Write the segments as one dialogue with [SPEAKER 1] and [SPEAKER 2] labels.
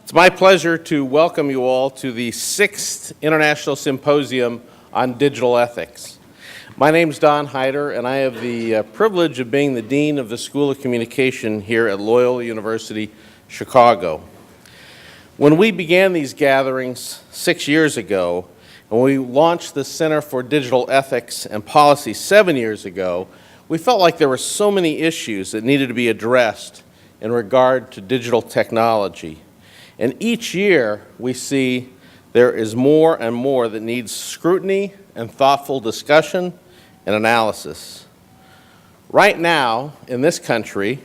[SPEAKER 1] It's my pleasure to welcome you all to the 6th International Symposium on Digital Ethics. My name is Don Heider, and I have the privilege of being the Dean of the School of Communication here at Loyola University, Chicago. When we began these gatherings 6 years ago, and we launched the Center for Digital Ethics and Policy 7 years ago, we felt like there were so many issues that needed to be addressed in regard to digital technology. And each year we see there is more and more that needs scrutiny and thoughtful discussion and analysis. Right now, in this country,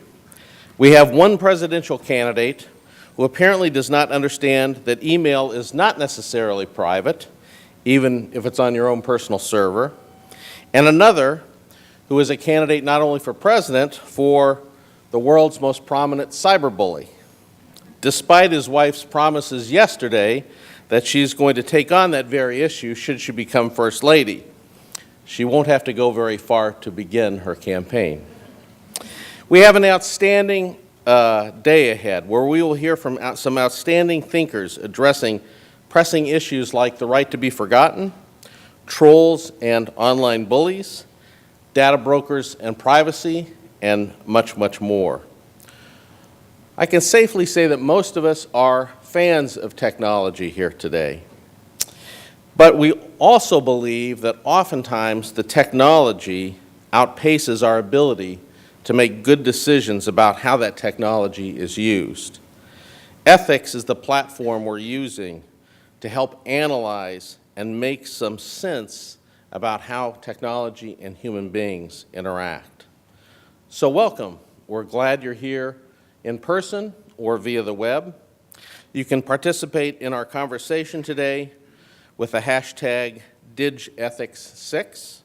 [SPEAKER 1] we have one presidential candidate who apparently does not understand that email is not necessarily private, even if it's on your own personal server, and another who is a candidate not only for president, for the world's most prominent cyberbully. Despite his wife's promises yesterday that she's going to take on that very issue should she become First Lady, she won't have to go very far to begin her campaign. We have an outstanding day ahead where we will hear from some outstanding thinkers addressing pressing issues like the right to be forgotten, trolls and online bullies, data brokers and privacy, and much, much more. I can safely say that most of us are fans of technology here today. But we also believe that oftentimes the technology outpaces our ability to make good decisions about how that technology is used. Ethics is the platform we're using to help analyze and make some sense about how technology and human beings interact. So welcome. We're glad you're here in person or via the web. You can participate in our conversation today with the hashtag DigEthics6.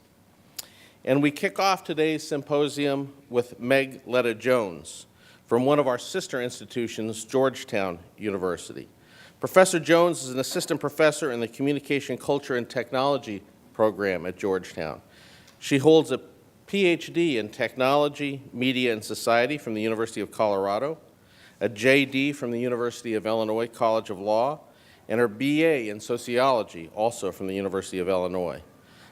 [SPEAKER 1] And we kick off today's symposium with Meg Leta Jones from one of our sister institutions, Georgetown University. Professor Jones is an assistant professor in the Communication, Culture, and Technology program at Georgetown. She holds a PhD in Technology, Media, and Society from the University of Colorado, a JD from the University of Illinois College of Law, and her BA in Sociology, also from the University of Illinois.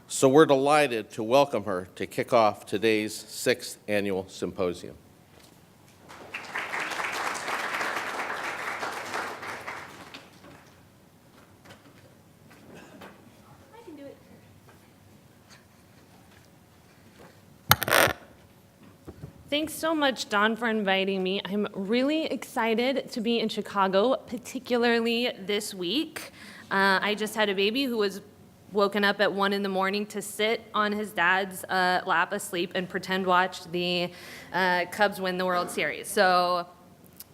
[SPEAKER 1] So we're delighted to welcome her to kick off today's 6th annual symposium.
[SPEAKER 2] Thanks so much, Don, for inviting me. I'm really excited to be in Chicago, particularly this week. I just had a baby who was woken up at 1 in the morning to sit on his dad's lap asleep and pretend watch the Cubs win the World Series. So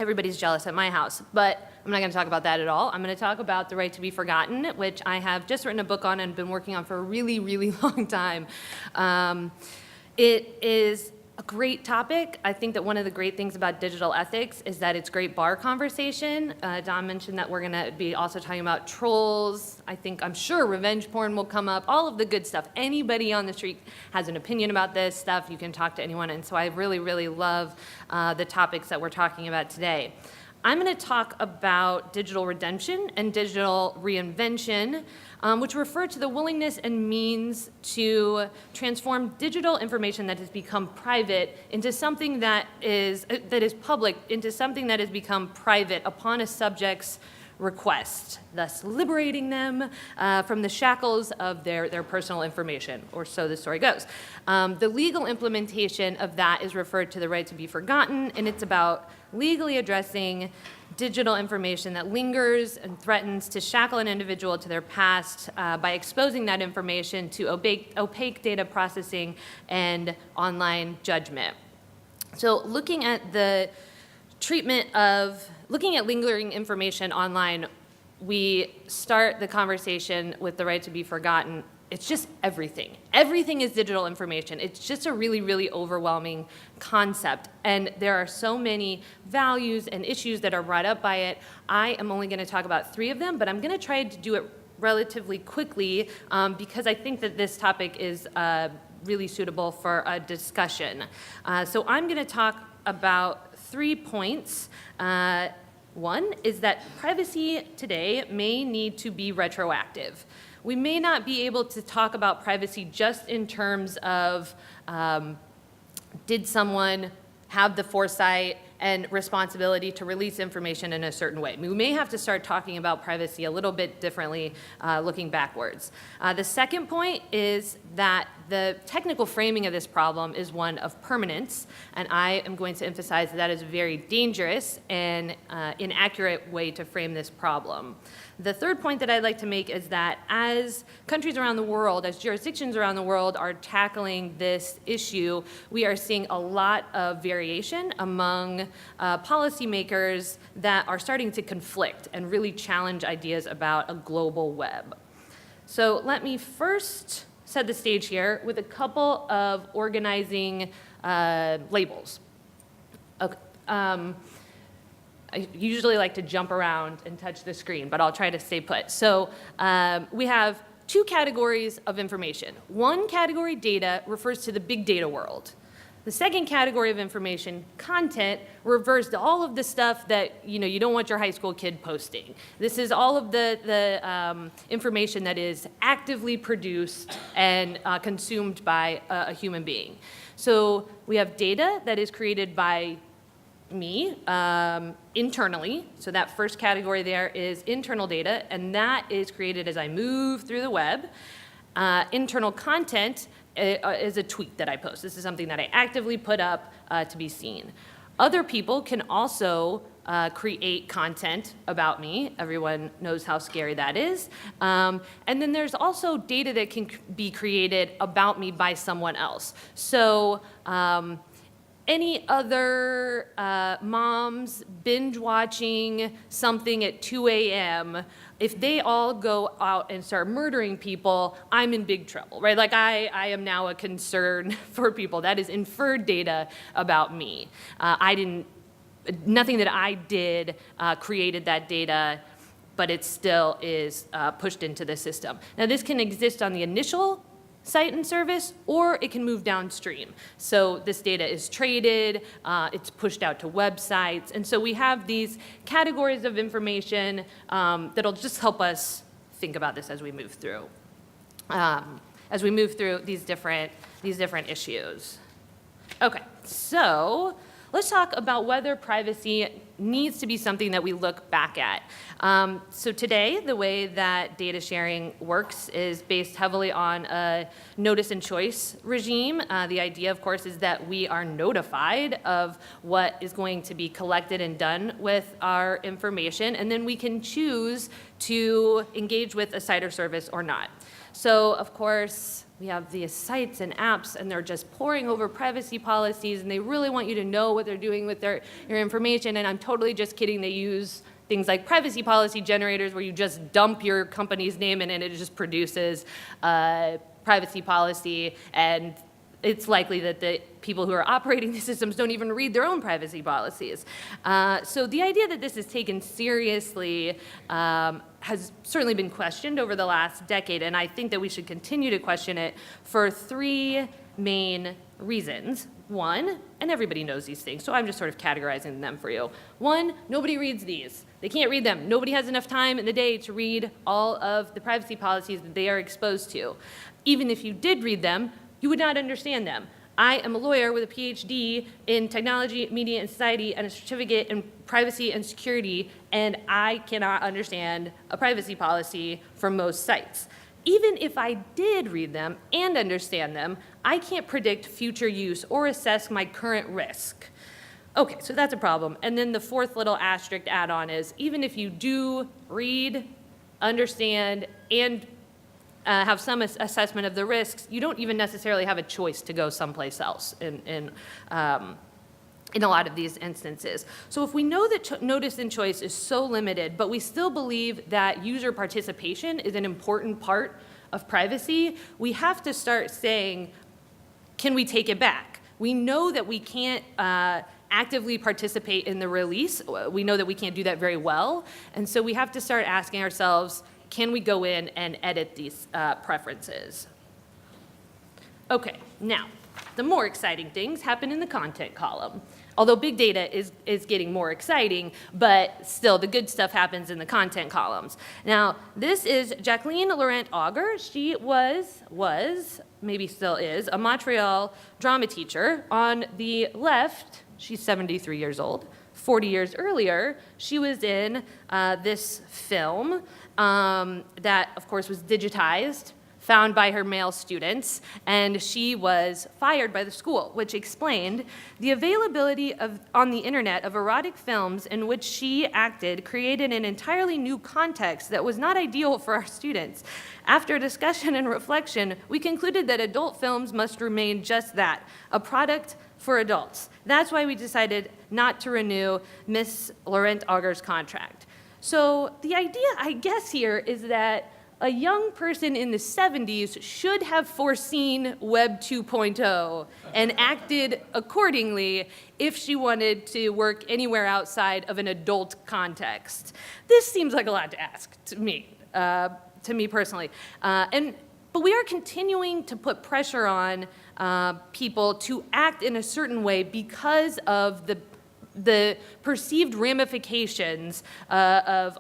[SPEAKER 2] everybody's jealous at my house, but I'm not going to talk about that at all. I'm going to talk about the right to be forgotten, which I have just written a book on and been working on for a really, really long time. It is a great topic. I think that one of the great things about digital ethics is that it's great bar conversation. Don mentioned that we're going to be also talking about trolls. I'm sure revenge porn will come up, all of the good stuff. Anybody on the street has an opinion about this stuff, you can talk to anyone. And so I really, really love the topics that we're talking about today. I'm going to talk about digital redemption and digital reinvention, which refer to the willingness and means to transform digital information that has become private into something that is public, into something that has become private upon a subject's request, thus liberating them from the shackles of their personal information, or so the story goes. The legal implementation of that is referred to the right to be forgotten, and it's about legally addressing digital information that lingers and threatens to shackle an individual to their past by exposing that information to opaque data processing and online judgment. So looking at lingering information online, we start the conversation with the right to be forgotten. It's just everything. Everything is digital information. It's just a really, really overwhelming concept. And there are so many values and issues that are brought up by it. I am only going to talk about 3 of them, but I'm going to try to do it relatively quickly because I think that this topic is really suitable for a discussion. So I'm going to talk about 3 points One is that privacy today may need to be retroactive. We may not be able to talk about privacy just in terms of did someone have the foresight and responsibility to release information in a certain way. We may have to start talking about privacy a little bit differently looking backwards. The second point is that the technical framing of this problem is one of permanence, and I am going to emphasize that is a very dangerous and inaccurate way to frame this problem. The third point that I'd like to make is that as countries around the world, as jurisdictions around the world are tackling this issue, we are seeing a lot of variation among policymakers that are starting to conflict and really challenge ideas about a global web. So let me first set the stage here with a couple of organizing labels. Okay. I usually like to jump around and touch the screen, but I'll try to stay put. So we have two categories of information. One category, data, refers to the big data world. The second category of information, content, refers to all of the stuff that you don't want your high school kid posting. This is all of the information that is actively produced and consumed by a human being. So we have data that is created by me internally. So that first category there is internal data, and that is created as I move through the web. Internal content is a tweet that I post. This is something that I actively put up to be seen. Other people can also create content about me. Everyone knows how scary that is. And then there's also data that can be created about me by someone else. So any other moms binge watching something at 2 a.m., if they all go out and start murdering people, I'm in big trouble, right? Like I am now a concern for people. That is inferred data about me. Nothing that I did created that data, but it still is pushed into the system. Now this can exist on the initial site and service, or it can move downstream. So this data is traded, it's pushed out to websites, and so we have these categories of information that'll just help us think about this as we move through. These different issues. Okay, so let's talk about whether privacy needs to be something that we look back at. So today, the way that data sharing works is based heavily on a notice and choice regime. The idea, of course, is that we are notified of what is going to be collected and done with our information, and then we can choose to engage with a site or service or not. So, of course, we have these sites and apps, and they're just pouring over privacy policies, and they really want you to know what they're doing with your information. And I'm totally just kidding. They use things like privacy policy generators where you just dump your company's name in and it just produces privacy policy. And it's likely that the people who are operating the systems don't even read their own privacy policies. So the idea that this is taken seriously has certainly been questioned over the last decade, and I think that we should continue to question it for three main reasons. One, and everybody knows these things, so I'm just sort of categorizing them for you. One, nobody reads these. They can't read them. Nobody has enough time in the day to read all of the privacy policies that they are exposed to. Even if you did read them, you would not understand them. I am a lawyer with a PhD in technology, media, and society, and a certificate in privacy and security, and I cannot understand a privacy policy for most sites. Even if I did read them and understand them, I can't predict future use or assess my current risk. Okay, so that's a problem. And then the fourth little asterisk add-on is, even if you do read, understand, and have some assessment of the risks, you don't even necessarily have a choice to go someplace else in a lot of these instances. So if we know that notice and choice is so limited, but we still believe that user participation is an important part of privacy, we have to start saying, can we take it back? We know that we can't actively participate in the release. We know that we can't do that very well. And so we have to start asking ourselves, can we go in and edit these preferences? Okay, now, the more exciting things happen in the content column. Although big data is getting more exciting, but still the good stuff happens in the content columns. Now, this is Jacqueline Laurent Auger. She was, maybe still is, a Montreal drama teacher. On the left, she's 73 years old. 40 years earlier, she was in this film that, of course, was digitized, found by her male students, and she was fired by the school, which explained the availability on the internet of erotic films in which she acted created an entirely new context that was not ideal for our students. After discussion and reflection, we concluded that adult films must remain just that, a product for adults. That's why we decided not to renew Miss Laurent Auger's contract. So the idea, I guess, here is that a young person in the 70s should have foreseen Web 2.0 and acted accordingly if she wanted to work anywhere outside of an adult context. This seems like a lot to ask to me personally. But we are continuing to put pressure on people to act in a certain way because of the perceived ramifications of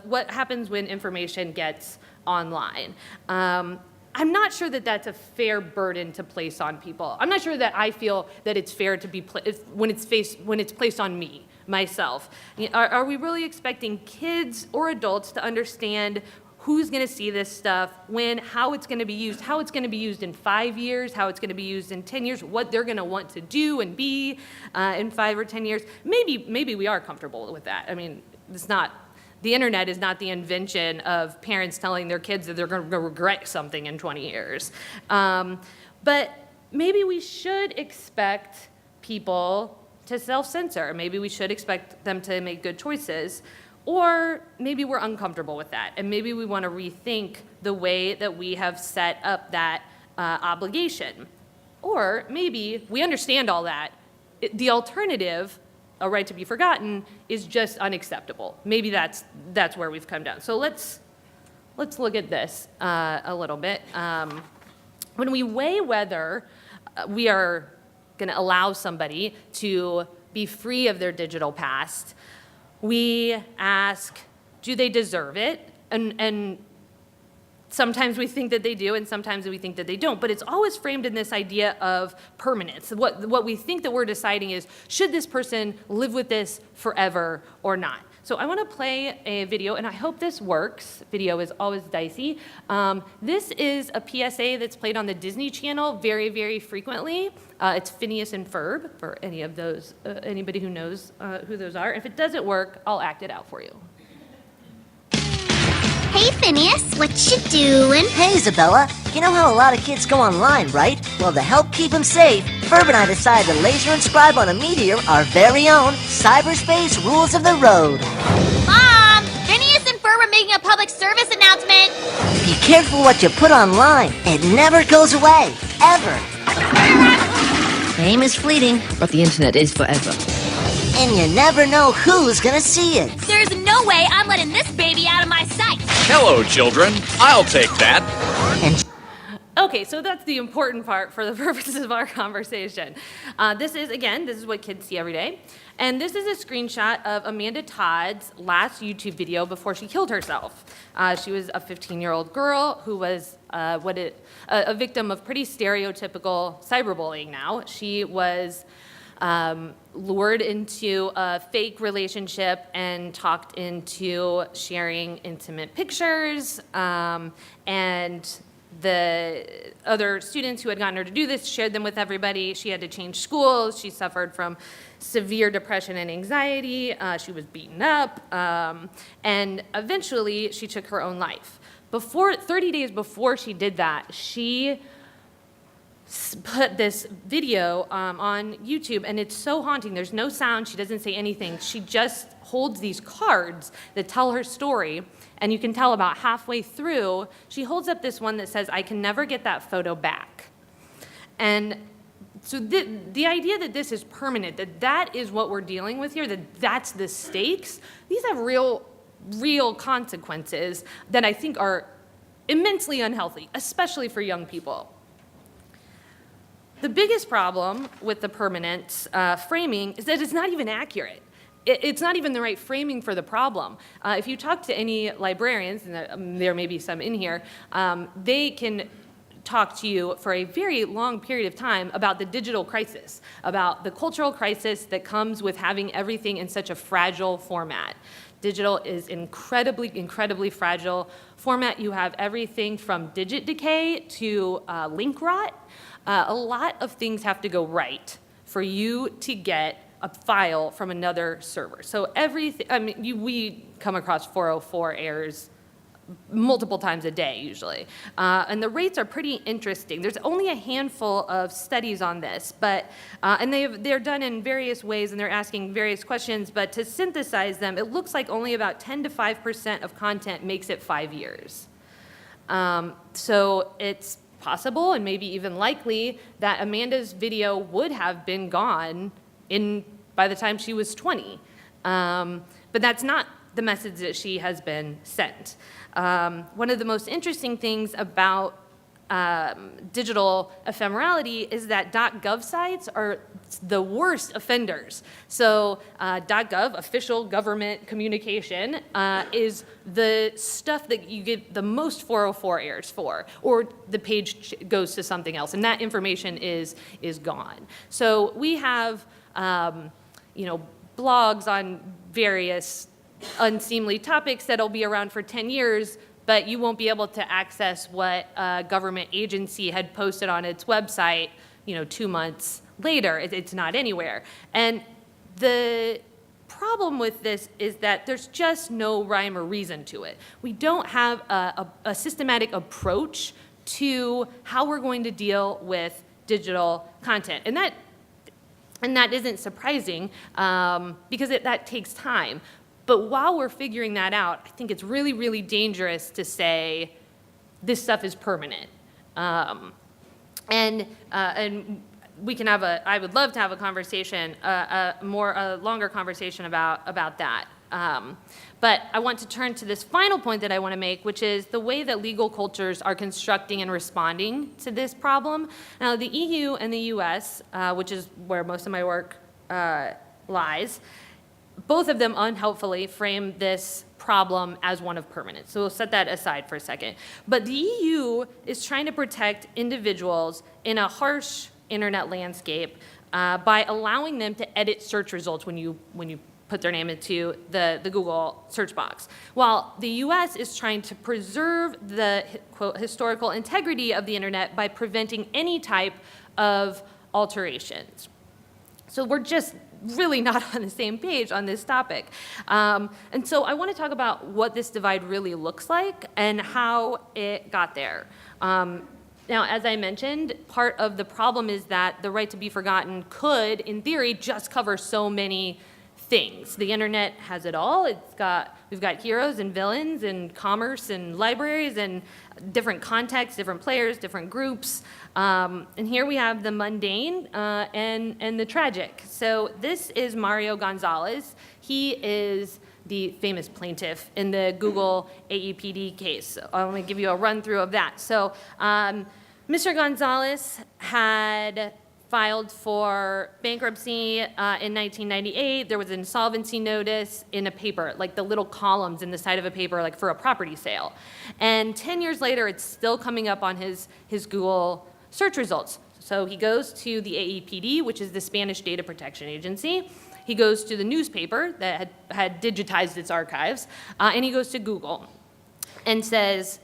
[SPEAKER 2] what happens when information gets online. I'm not sure that that's a fair burden to place on people. I'm not sure that I feel that it's fair to be when it's placed on me, myself. Are we really expecting kids or adults to understand who's going to see this stuff, when, how it's going to be used in 5 years, how it's going to be used in 10 years, what they're going to want to do and be in 5 or 10 years? Maybe we are comfortable with that. I mean, the internet is not the invention of parents telling their kids that they're going to regret something in 20 years. But maybe we should expect people to self-censor. Maybe we should expect them to make good choices. Or maybe we're uncomfortable with that, and maybe we want to rethink the way that we have set up that obligation. Or maybe we understand all that. The alternative, a right to be forgotten, is just unacceptable. Maybe that's where we've come down. So let's look at this a little bit. When we weigh whether we are going to allow somebody to be free of their digital past, we ask, do they deserve it? And sometimes we think that they do, and sometimes we think that they don't. But it's always framed in this idea of permanence. What we think that we're deciding is, should this person live with this forever or not? So I want to play a video, and I hope this works. Video is always dicey. This is a PSA that's played on the Disney Channel very, very frequently. It's Phineas and Ferb, for any of those, anybody who knows who those are. If it doesn't work, I'll act it out for you.
[SPEAKER 3] Hey, Phineas, what you doing?
[SPEAKER 4] Hey, Isabella. You know how a lot of kids go online, right? Well, to help keep them safe, Ferb and I decided to laser inscribe on a meteor our very own cyberspace rules of the road.
[SPEAKER 3] Mom, Phineas and Ferb are making a public service announcement.
[SPEAKER 4] Be careful what you put online. It never goes away. Ever. Fame is fleeting.
[SPEAKER 5] But the internet is forever.
[SPEAKER 4] And you never know who's gonna see it.
[SPEAKER 3] There's no way I'm letting this baby out of my sight.
[SPEAKER 6] Hello, children. I'll take that.
[SPEAKER 4] And
[SPEAKER 2] Okay, so that's the important part for the purposes of our conversation. This is what kids see every day. And this is a screenshot of Amanda Todd's last YouTube video before she killed herself. She was a 15-year-old girl who was a victim of pretty stereotypical cyberbullying now. She was lured into a fake relationship and talked into sharing intimate pictures, and the other students who had gotten her to do this shared them with everybody. She had to change schools. She suffered from severe depression and anxiety. She was beaten up, and eventually she took her own life. 30 days before she did that, she put this video on YouTube, and it's so haunting. There's no sound. She doesn't say anything. She just holds these cards that tell her story, and you can tell about halfway through, she holds up this one that says, "I can never get that photo back." And so the idea that this is permanent, that is what we're dealing with here, that's the stakes, these have real consequences that I think are immensely unhealthy, especially for young people. The biggest problem with the permanence framing is that it's not even accurate. It's not even the right framing for the problem. If you talk to any librarians, and there may be some in here, they can talk to you for a very long period of time about the digital crisis, about the cultural crisis that comes with having everything in such a fragile format. Digital is incredibly, incredibly fragile format. You have everything from digit decay to link rot. A lot of things have to go right for you to get a file from another server. So everything, I mean, we come across 404 errors multiple times a day usually. And the rates are pretty interesting. There's only a handful of studies on this, but, and they're done in various ways and they're asking various questions, but to synthesize them, it looks like only about 10 to 5% of content makes it 5 years. So it's possible and maybe even likely that Amanda's video would have been gone by the time she was 20. But that's not the message that she has been sent. One of the most interesting things about digital ephemerality is that .gov sites are the worst offenders. So .gov, official government communication, is the stuff that you get the most 404 errors for, or the page goes to something else, and that information is gone. So we have blogs on various unseemly topics that'll be around for 10 years, but you won't be able to access what a government agency had posted on its website, 2 months later. It's not anywhere. And the problem with this is that there's just no rhyme or reason to it. We don't have a systematic approach to how we're going to deal with digital content. And that isn't surprising because that takes time. But while we're figuring that out, I think it's really, really dangerous to say this stuff is permanent. And we can have I would love to have a conversation, a longer conversation about that. But I want to turn to this final point that I want to make, which is the way that legal cultures are constructing and responding to this problem. Now, the EU and the US, which is where most of my work lies, both of them unhelpfully frame this problem as one of permanence. So we'll set that aside for a second. But the EU is trying to protect individuals in a harsh internet landscape by allowing them to edit search results when you put their name into the Google search box. While the US is trying to preserve the, quote, historical integrity of the internet by preventing any type of alterations. So we're just really not on the same page on this topic. And so I want to talk about what this divide really looks like and how it got there. Now, as I mentioned, part of the problem is that the right to be forgotten could, in theory, just cover so many things. The internet has it all. We've got heroes and villains and commerce and libraries and different contexts, different players, different groups. And here we have the mundane and the tragic. So this is Mario Gonzalez. He is the famous plaintiff in the Google AEPD case. So I want to give you a run through of that. So Mr. Gonzalez had filed for bankruptcy in 1998. There was an insolvency notice in a paper, like the little columns in the side of a paper, like for a property sale. And 10 years later, it's still coming up on his Google search results. So he goes to the AEPD, which is the Spanish Data Protection Agency. He goes to the newspaper that had digitized its archives, and he goes to Google and says,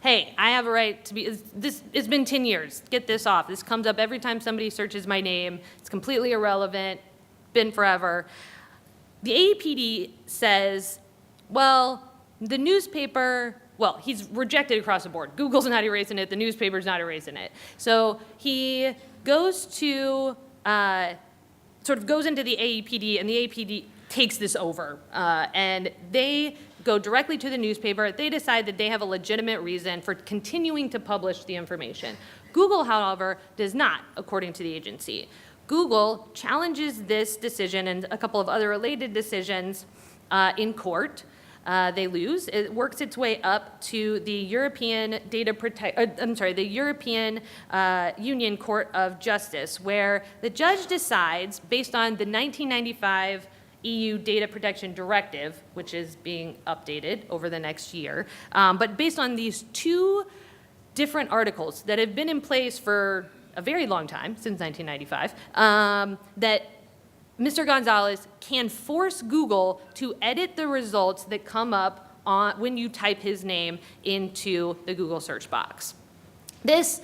[SPEAKER 2] hey, I have a right to be, it's been 10 years, get this off. This comes up every time somebody searches my name. It's completely irrelevant, been forever. The AEPD says, well, the newspaper, well, he's rejected across the board. Google's not erasing it, the newspaper's not erasing it. So he goes to, sort of goes into the AEPD, and the AEPD takes this over, and they go directly to the newspaper. They decide that they have a legitimate reason for continuing to publish the information. Google, however, does not, according to the agency. Google challenges this decision and a couple of other related decisions in court. they lose. It works its way up to the European Union Court of Justice, where the judge decides, based on the 1995 EU Data Protection Directive, which is being updated over the next year, but based on these two different articles that have been in place for a very long time, since 1995, that Mr. Gonzalez can force Google to edit the results that come up when you type his name into the Google search box. This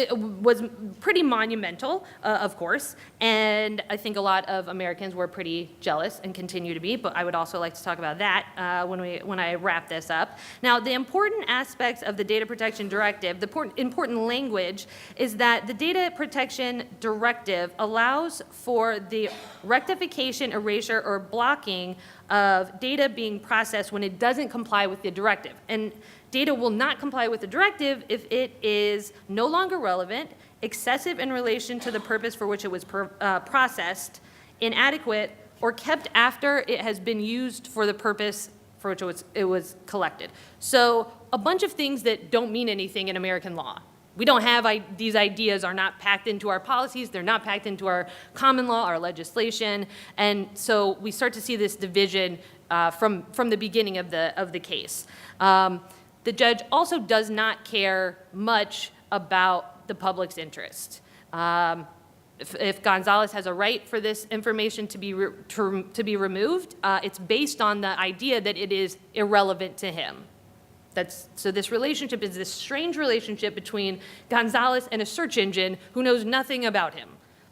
[SPEAKER 2] was pretty monumental, of course, and I think a lot of Americans were pretty jealous and continue to be, but I would also like to talk about that when I wrap this up. Now, the important aspects of the Data Protection Directive, the important language is that the Data Protection Directive allows for the rectification, erasure, or blocking of data being processed when it doesn't comply with the directive. And data will not comply with the directive if it is no longer relevant, excessive in relation to the purpose for which it was processed, inadequate, or kept after it has been used for the purpose for which it was collected. So a bunch of things that don't mean anything in American law. We don't have, these ideas are not packed into our policies, they're not packed into our common law, our legislation, and so we start to see this division from the beginning of the case. The judge also does not care much about the public's interest. If Gonzalez has a right for this information to be removed, it's based on the idea that it is irrelevant to him. So this relationship is this strange relationship between Gonzalez and a search engine who knows nothing about him.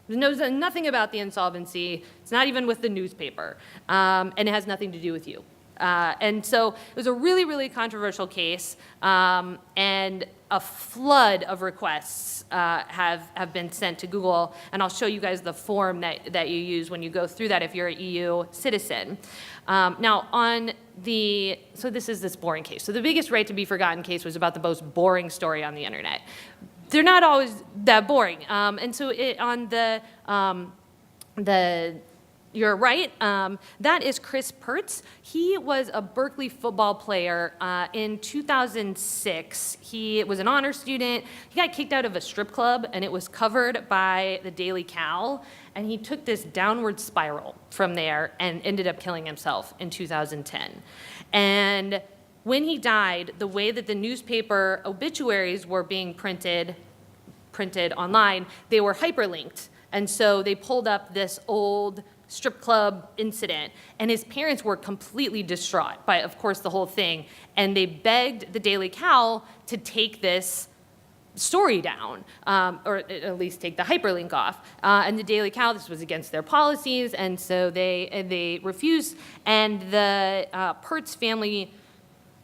[SPEAKER 2] Knows nothing about the insolvency. It's not even with the newspaper, and it has nothing to do with you. And so it was a really, really controversial case, and a flood of requests have been sent to Google, and I'll show you guys the form that you use when you go through that if you're an EU citizen. Now, so this is this boring case. So the biggest right to be forgotten case was about the most boring story on the internet. They're not always that boring, and so you're right. That is Chris Pertz. He was a Berkeley football player in 2006. He was an honor student. He got kicked out of a strip club, and it was covered by the Daily Cal. And he took this downward spiral from there and ended up killing himself in 2010. And when he died, the way that the newspaper obituaries were being printed online, they were hyperlinked. And so they pulled up this old strip club incident, and his parents were completely distraught by, of course, the whole thing, and they begged the Daily Cal to take this story down, or at least take the hyperlink off. And the Daily Cal, this was against their policies, and so they refused, and the Pertz family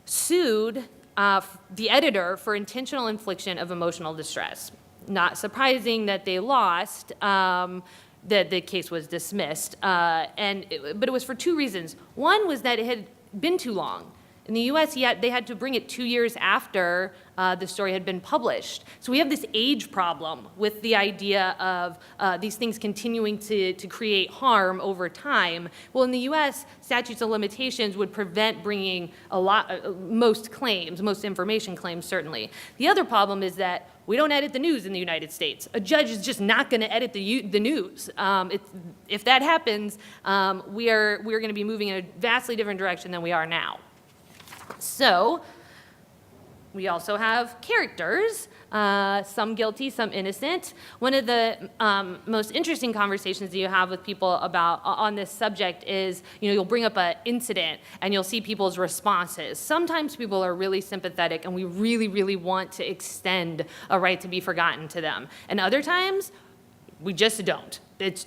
[SPEAKER 2] sued the editor for intentional infliction of emotional distress. Not surprising that they lost, that the case was dismissed, but it was for two reasons. One was that it had been too long. In the US, they had to bring it 2 years after the story had been published. So we have this age problem with the idea of these things continuing to create harm over time. Well, in the US, statutes of limitations would prevent bringing most information claims, certainly. The other problem is that we don't edit the news in the United States. A judge is just not going to edit the news. If that happens, we are going to be moving in a vastly different direction than we are now. So we also have characters, some guilty, some innocent. One of the most interesting conversations that you have with people on this subject is, you'll bring up an incident and you'll see people's responses. Sometimes people are really sympathetic and we really, really want to extend a right to be forgotten to them. And other times, we just don't. It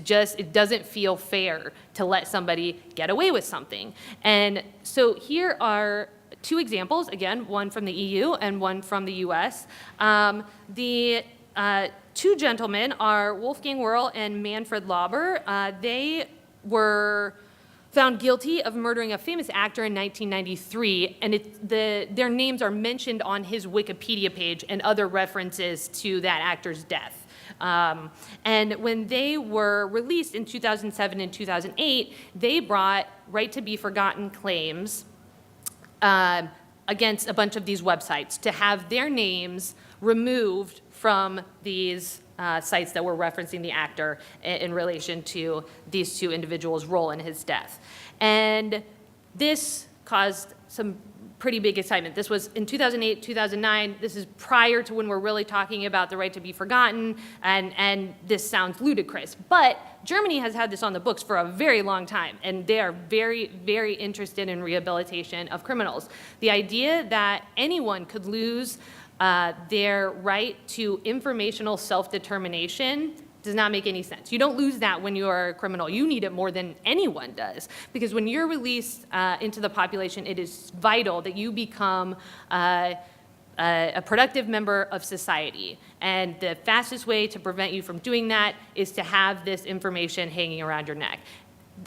[SPEAKER 2] doesn't feel fair to let somebody get away with something. And so here are two examples, again, one from the EU and one from the US. The two gentlemen are Wolfgang Wörl and Manfred Lauber. They were found guilty of murdering a famous actor in 1993, and their names are mentioned on his Wikipedia page and other references to that actor's death. And when they were released in 2007 and 2008, they brought right to be forgotten claims against a bunch of these websites to have their names removed from these sites that were referencing the actor in relation to these two individuals' role in his death. And this caused some pretty big excitement. This was in 2008, 2009. This is prior to when we're really talking about the right to be forgotten, and this sounds ludicrous. But Germany has had this on the books for a very long time, and they are very, very interested in rehabilitation of criminals. The idea that anyone could lose their right to informational self-determination does not make any sense. You don't lose that when you are a criminal. You need it more than anyone does, because when you're released into the population, it is vital that you become a productive member of society. And the fastest way to prevent you from doing that is to have this information hanging around your neck.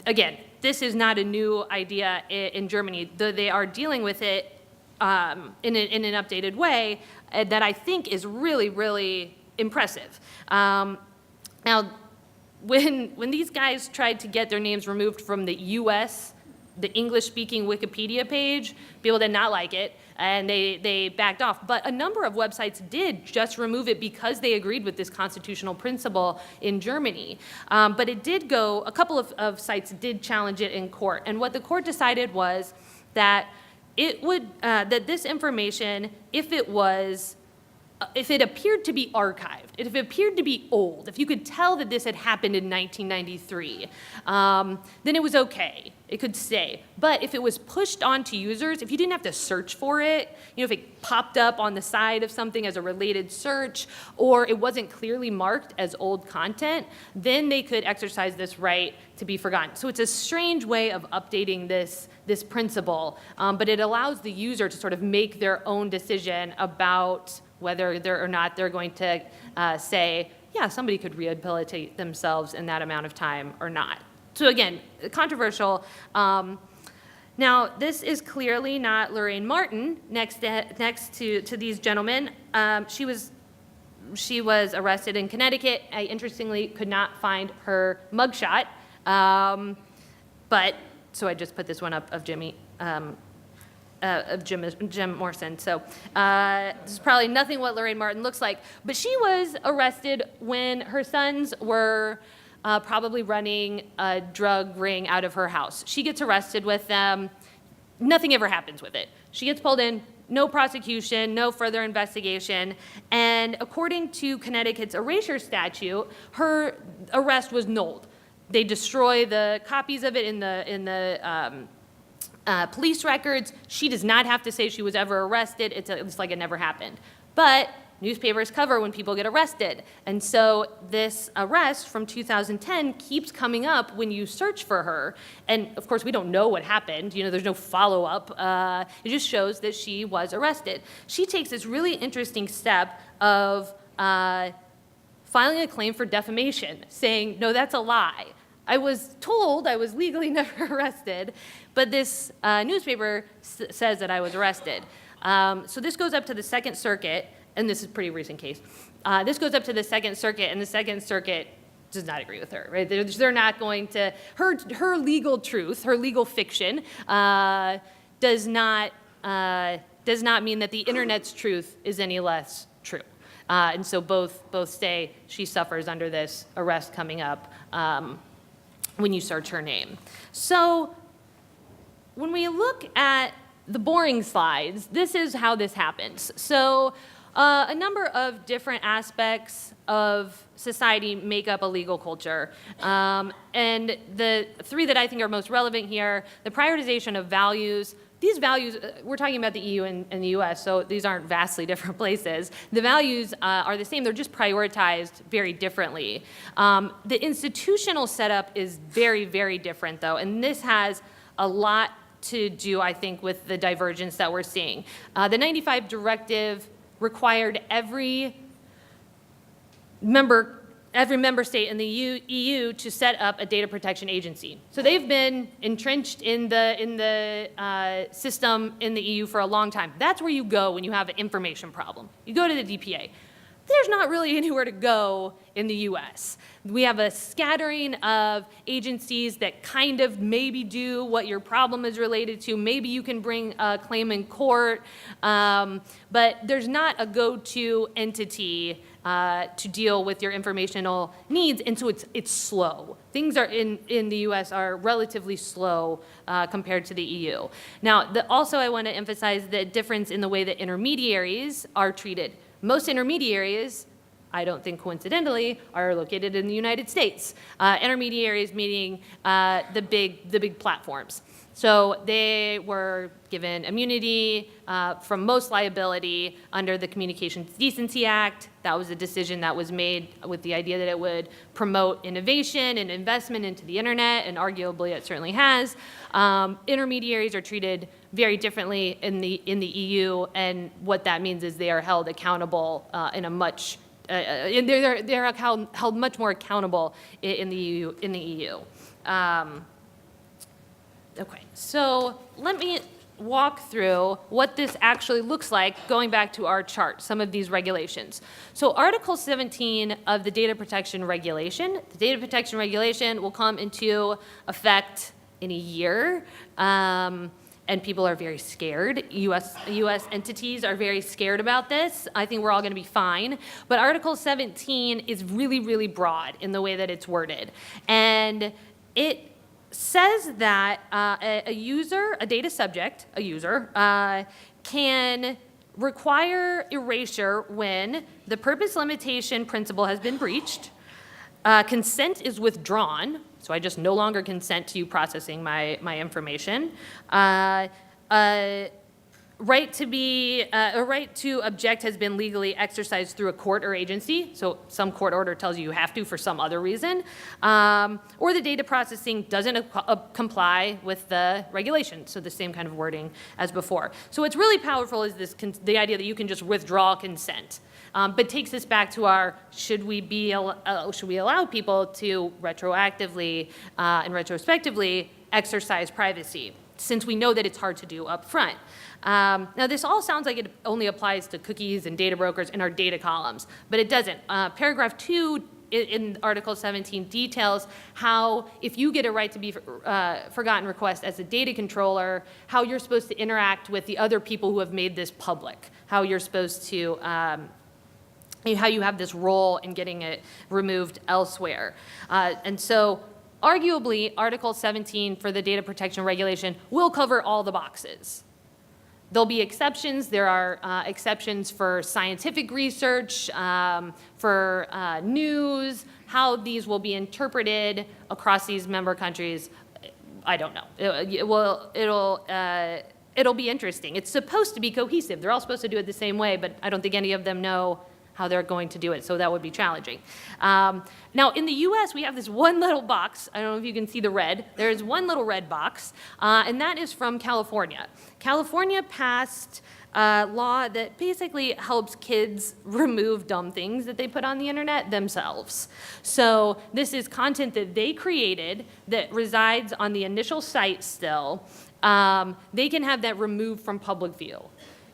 [SPEAKER 2] Again, this is not a new idea in Germany, though they are dealing with it in an updated way that I think is really, really impressive. Now, when these guys tried to get their names removed from the US, the English-speaking Wikipedia page, people did not like it, and they backed off. But a number of websites did just remove it because they agreed with this constitutional principle in Germany. But it did go, a couple of sites did challenge it in court. And what the court decided was that it would, that this information, if it appeared to be archived, if it appeared to be old, if you could tell that this had happened in 1993, then it was okay. It could stay. But if it was pushed onto users, if you didn't have to search for it, if it popped up on the side of something as a related search, or it wasn't clearly marked as old content, then they could exercise this right to be forgotten. So it's a strange way of updating this principle, but it allows the user to sort of make their own decision about whether or not they're going to say, yeah, somebody could rehabilitate themselves in that amount of time or not. So again, controversial. Now, this is clearly not Lorraine Martin next to these gentlemen. She was arrested in Connecticut. I interestingly could not find her mugshot, so I just put this one up of Jim Morrison. So this is probably nothing what Lorraine Martin looks like. But she was arrested when her sons were probably running a drug ring out of her house. She gets arrested with them. Nothing ever happens with it. She gets pulled in, no prosecution, no further investigation. And according to Connecticut's erasure statute, her arrest was nulled. They destroy the copies of it in the police records. She does not have to say she was ever arrested. It's like it never happened. But newspapers cover when people get arrested. And so this arrest from 2010 keeps coming up when you search for her. And of course, we don't know what happened. There's no follow-up. It just shows that she was arrested. She takes this really interesting step of filing a claim for defamation, saying, no, that's a lie. I was told I was legally never arrested, but this newspaper says that I was arrested. So this goes up to the Second Circuit, and this is a pretty recent case. This goes up to the Second Circuit, and the Second Circuit does not agree with her, right? They're not going to, her legal truth, her legal fiction does not mean that the internet's truth is any less true. And so both say she suffers under this arrest coming up when you search her name. So when we look at the boring slides, this is how this happens. So a number of different aspects of society make up a legal culture. And the three that I think are most relevant here, the prioritization of values. These values, we're talking about the EU and the US, so these aren't vastly different places. The values are the same, they're just prioritized very differently. The institutional setup is very, very different though, and this has a lot to do, I think, with the divergence that we're seeing. The 95 directive required every member state in the EU to set up a data protection agency. So they've been entrenched in the system in the EU for a long time. That's where you go when you have an information problem. You go to the DPA. there's not really anywhere to go in the US. We have a scattering of agencies that kind of maybe do what your problem is related to. Maybe you can bring a claim in court, but there's not a go-to entity to deal with your informational needs, and so it's slow. Things are in the US are relatively slow compared to the EU. Now, also I want to emphasize the difference in the way that intermediaries are treated. Most intermediaries, I don't think coincidentally, are located in the United States. Intermediaries meaning the big platforms. So they were given immunity from most liability under the Communications Decency Act. That was a decision that was made with the idea that it would promote innovation and investment into the internet, and arguably it certainly has. Intermediaries are treated very differently in the EU, and what that means is they are held accountable in a much they're held much more accountable in the EU. Okay, so let me walk through what this actually looks like, going back to our chart, some of these regulations. So Article 17 of the Data Protection Regulation, the Data Protection Regulation will come into effect in a year. And people are very scared. US entities are very scared about this. I think we're all going to be fine. But Article 17 is really, really broad in the way that it's worded. And it says that a data subject, can require erasure when the purpose limitation principle has been breached, consent is withdrawn, so I just no longer consent to you processing my information. A right to object has been legally exercised through a court or agency, so some court order tells you have to for some other reason, or the data processing doesn't comply with the regulation, so the same kind of wording as before. So what's really powerful is the idea that you can just withdraw consent. But takes us back to our, should we allow people to retroactively and retrospectively exercise privacy, since we know that it's hard to do up front. Now, this all sounds like it only applies to cookies and data brokers in our data columns, but it doesn't. Paragraph 2 in Article 17 details how, if you get a right to be forgotten request as a data controller, how you're supposed to interact with the other people who have made this public, how you're supposed to how you have this role in getting it removed elsewhere. And so arguably, Article 17 for the Data Protection Regulation will cover all the boxes. There'll be exceptions. There are exceptions for scientific research, for news, how these will be interpreted across these member countries. I don't know. It'll be interesting. It's supposed to be cohesive. They're all supposed to do it the same way, but I don't think any of them know how they're going to do it, so that would be challenging. Now, in the US, we have this one little box. I don't know if you can see the red. There's one little red box, and that is from California. California passed a law that basically helps kids remove dumb things that they put on the internet themselves. So this is content that they created that resides on the initial site still. They can have that removed from public view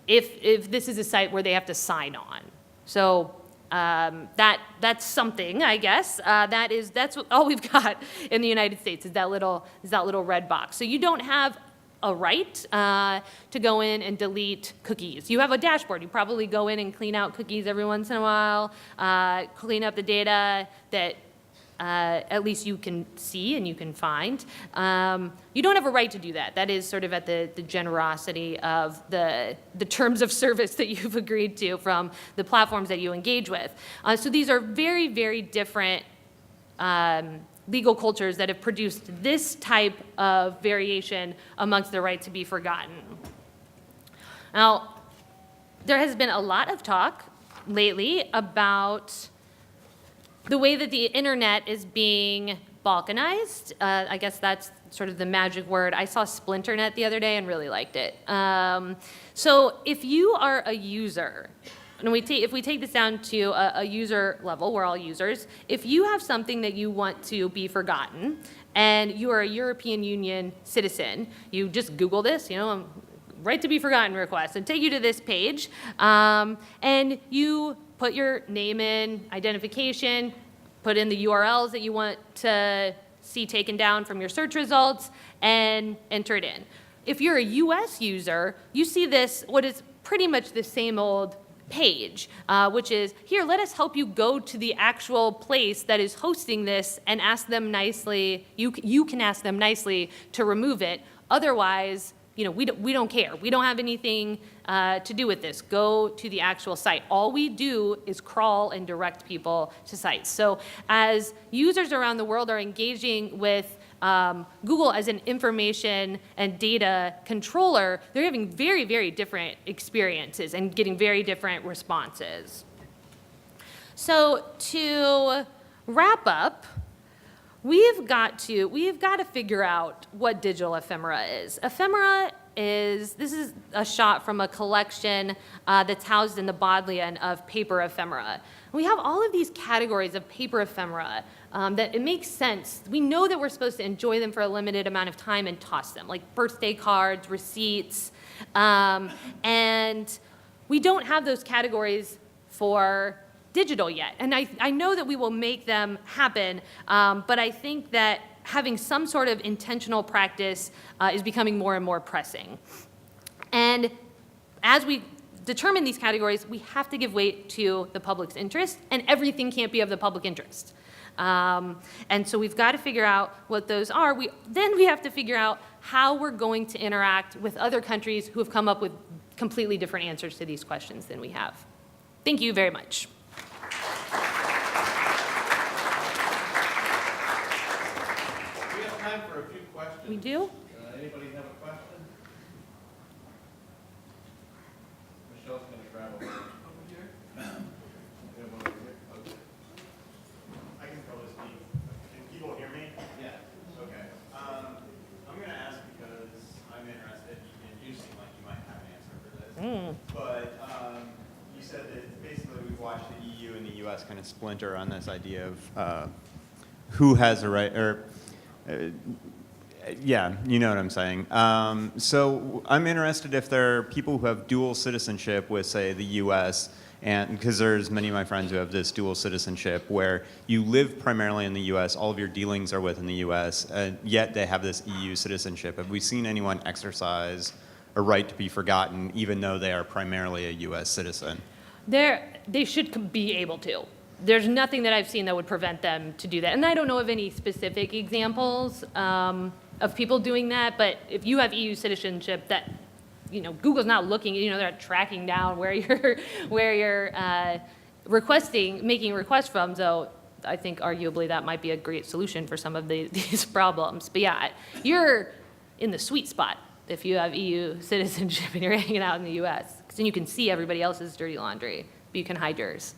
[SPEAKER 2] if this is a site where they have to sign on. So that's something, I guess. That's all we've got in the United States is that little red box. So you don't have a right to go in and delete cookies. You have a dashboard. You probably go in and clean out cookies every once in a while, clean up the data that at least you can see and you can find. You don't have a right to do that. That is sort of at the generosity of the terms of service that you've agreed to from the platforms that you engage with. So these are very, very different legal cultures that have produced this type of variation amongst the right to be forgotten. Now, there has been a lot of talk lately about the way that the internet is being balkanized. I guess that's sort of the magic word. I saw Splinternet the other day and really liked it. So if you are a user, and if we take this down to a user level, we're all users, if you have something that you want to be forgotten, and you are a European Union citizen, you just Google this, right to be forgotten request, and take you to this page, and you put your name in, identification, put in the URLs that you want to see taken down from your search results, and enter it in. If you're a US user, you see this, what is pretty much the same old page, which is, here, let us help you go to the actual place that is hosting this and ask them nicely, you can ask them nicely to remove it. Otherwise, we don't care. We don't have anything to do with this. Go to the actual site. All we do is crawl and direct people to sites. So as users around the world are engaging with Google as an information and data controller, they're having very, very different experiences and getting very different responses. So to wrap up, we've got to figure out what digital ephemera is. Ephemera this is a shot from a collection that's housed in the Bodleian of paper ephemera. We have all of these categories of paper ephemera that it makes sense. We know that we're supposed to enjoy them for a limited amount of time and toss them, like birthday cards, receipts, and we don't have those categories for digital yet. And I know that we will make them happen, but I think that having some sort of intentional practice is becoming more and more pressing. And as we determine these categories, we have to give weight to the public's interest, and everything can't be of the public interest. And so we've got to figure out what those are. Then we have to figure out how we're going to interact with other countries who have come up with completely different answers to these questions than we have. Thank you very much.
[SPEAKER 1] We have time for a few questions.
[SPEAKER 2] We do?
[SPEAKER 1] Anybody have a question? Michelle's going to grab a mic. Over here? We have one over here. Okay.
[SPEAKER 5] I can probably speak. Can people hear me?
[SPEAKER 1] Yeah.
[SPEAKER 5] Okay. I'm going to ask because I'm interested, and you seem like you might have an answer for this. But you said that basically we've watched the EU and the US kind of splinter on this idea of who has a right, or yeah, you know what I'm saying. So I'm interested if there are people who have dual citizenship with, say, the US, and because there's many of my friends who have this dual citizenship where you live primarily in the US, all of your dealings are within the US, yet they have this EU citizenship. Have we seen anyone exercise a right to be forgotten even though they are primarily a US citizen?
[SPEAKER 2] They should be able to. There's nothing that I've seen that would prevent them to do that. And I don't know of any specific examples of people doing that, but if you have EU citizenship, that, Google's not looking, they're not tracking down where you're making requests from. So I think arguably that might be a great solution for some of these problems. But yeah, you're in the sweet spot if you have EU citizenship and you're hanging out in the US, because then you can see everybody else's dirty laundry, but you can hide yours.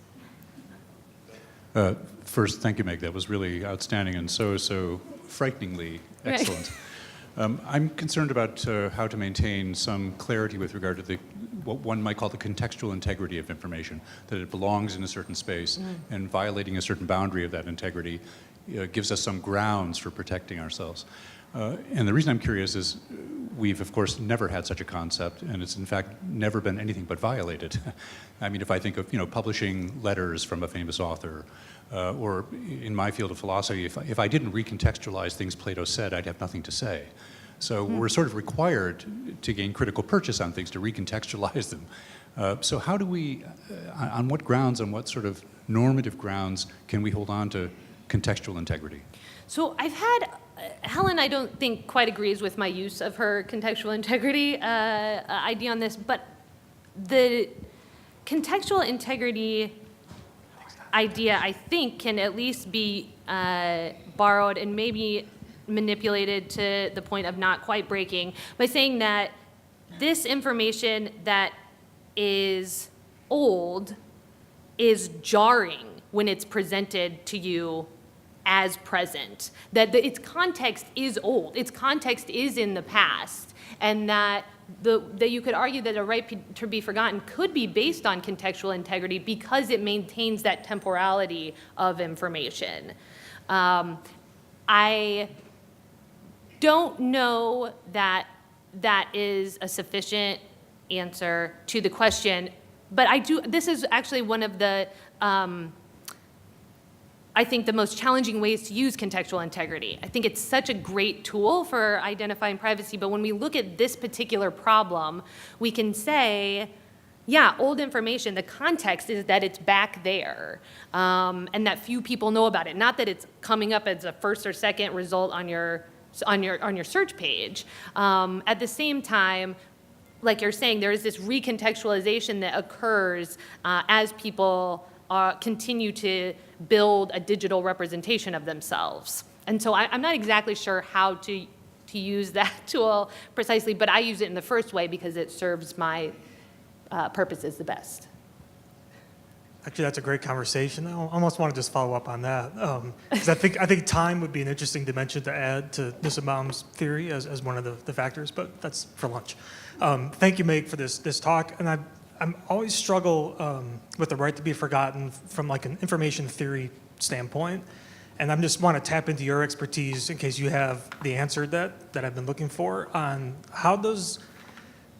[SPEAKER 7] First, thank you, Meg. That was really outstanding and so frighteningly excellent. Right. I'm concerned about how to maintain some clarity with regard to what one might call the contextual integrity of information, that it belongs in a certain space, and violating a certain boundary of that integrity gives us some grounds for protecting ourselves. And the reason I'm curious is we've, of course, never had such a concept, and it's, in fact, never been anything but violated. I mean, if I think of, publishing letters from a famous author, or in my field of philosophy, if I didn't recontextualize things Plato said, I'd have nothing to say. So we're sort of required to gain critical purchase on things, to recontextualize them. So how do we, on what grounds, on what sort of normative grounds can we hold on to contextual integrity?
[SPEAKER 2] So I've had, Helen, I don't think quite agrees with my use of her contextual integrity idea on this, but the contextual integrity idea, I think, can at least be borrowed and maybe manipulated to the point of not quite breaking by saying that this information that is old is jarring when it's presented to you as present, that its context is old, its context is in the past, and that you could argue that a right to be forgotten could be based on contextual integrity because it maintains that temporality of information. I don't know that that is a sufficient answer to the question, But this is actually one of the, I think, the most challenging ways to use contextual integrity. I think it's such a great tool for identifying privacy, but when we look at this particular problem, we can say, yeah, old information, the context is that it's back there, and that few people know about it, not that it's coming up as a first or second result on your search page. At the same time, like you're saying, there is this recontextualization that occurs as people continue to build a digital representation of themselves. And so I'm not exactly sure how to use that tool precisely, but I use it in the first way because it serves my purposes the best.
[SPEAKER 8] Actually, that's a great conversation. I almost want to just follow up on that, because I think time would be an interesting dimension to add to Nissenbaum's theory as one of the factors, but that's for lunch. Thank you, Meg, for this talk. And I'm always struggle with the right to be forgotten from like an information theory standpoint. And I just want to tap into your expertise in case you have the answer that I've been looking for on how does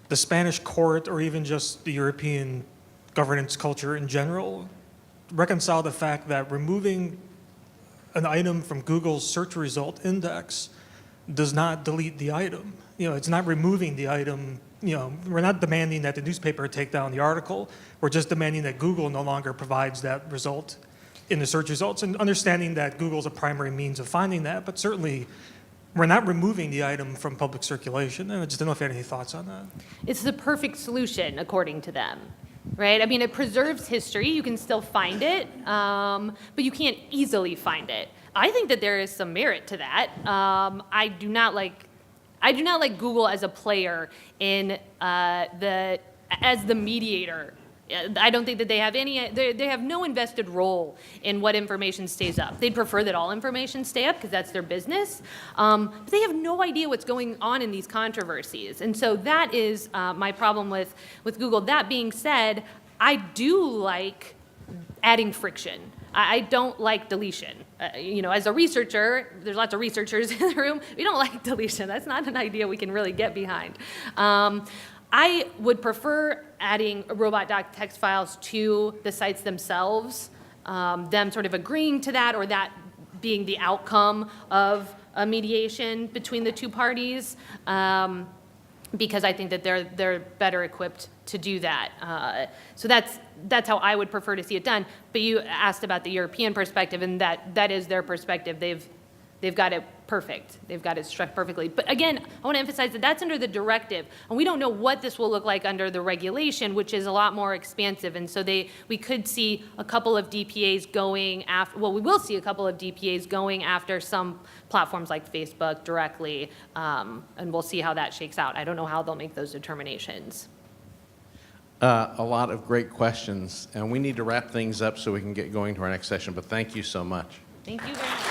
[SPEAKER 8] the Spanish court or even just the European governance culture in general reconcile the fact that removing an item from Google's search result index does not delete the item. It's not removing the item. We're not demanding that the newspaper take down the article. We're just demanding that Google no longer provides that result in the search results, and understanding that Google's a primary means of finding that, but certainly we're not removing the item from public circulation. And I just don't know if you had any thoughts on that.
[SPEAKER 2] It's the perfect solution, according to them, right? I mean, it preserves history. You can still find it, but you can't easily find it. I think that there is some merit to that. I do not like Google as a player in as the mediator. I don't think that they have no invested role in what information stays up. They'd prefer that all information stay up because that's their business. But they have no idea what's going on in these controversies. And so that is my problem with Google. That being said, I do like adding friction. I don't like deletion. As a researcher, there's lots of researchers in the room. We don't like deletion. That's not an idea we can really get behind. I would prefer adding robot.txt text files to the sites themselves, them sort of agreeing to that or that being the outcome of a mediation between the two parties, because I think that they're better equipped to do that. So that's how I would prefer to see it done. But you asked about the European perspective, and that is their perspective. They've got it perfect. They've got it struck perfectly. But again, I want to emphasize that that's under the directive, and we don't know what this will look like under the regulation, which is a lot more expansive. And so we could see a couple of DPAs going after. Well, we will see a couple of DPAs going after some platforms like Facebook directly, and we'll see how that shakes out. I don't know how they'll make those determinations.
[SPEAKER 1] A lot of great questions, and we need to wrap things up so we can get going to our next session. But thank you so much.
[SPEAKER 2] Thank you very much.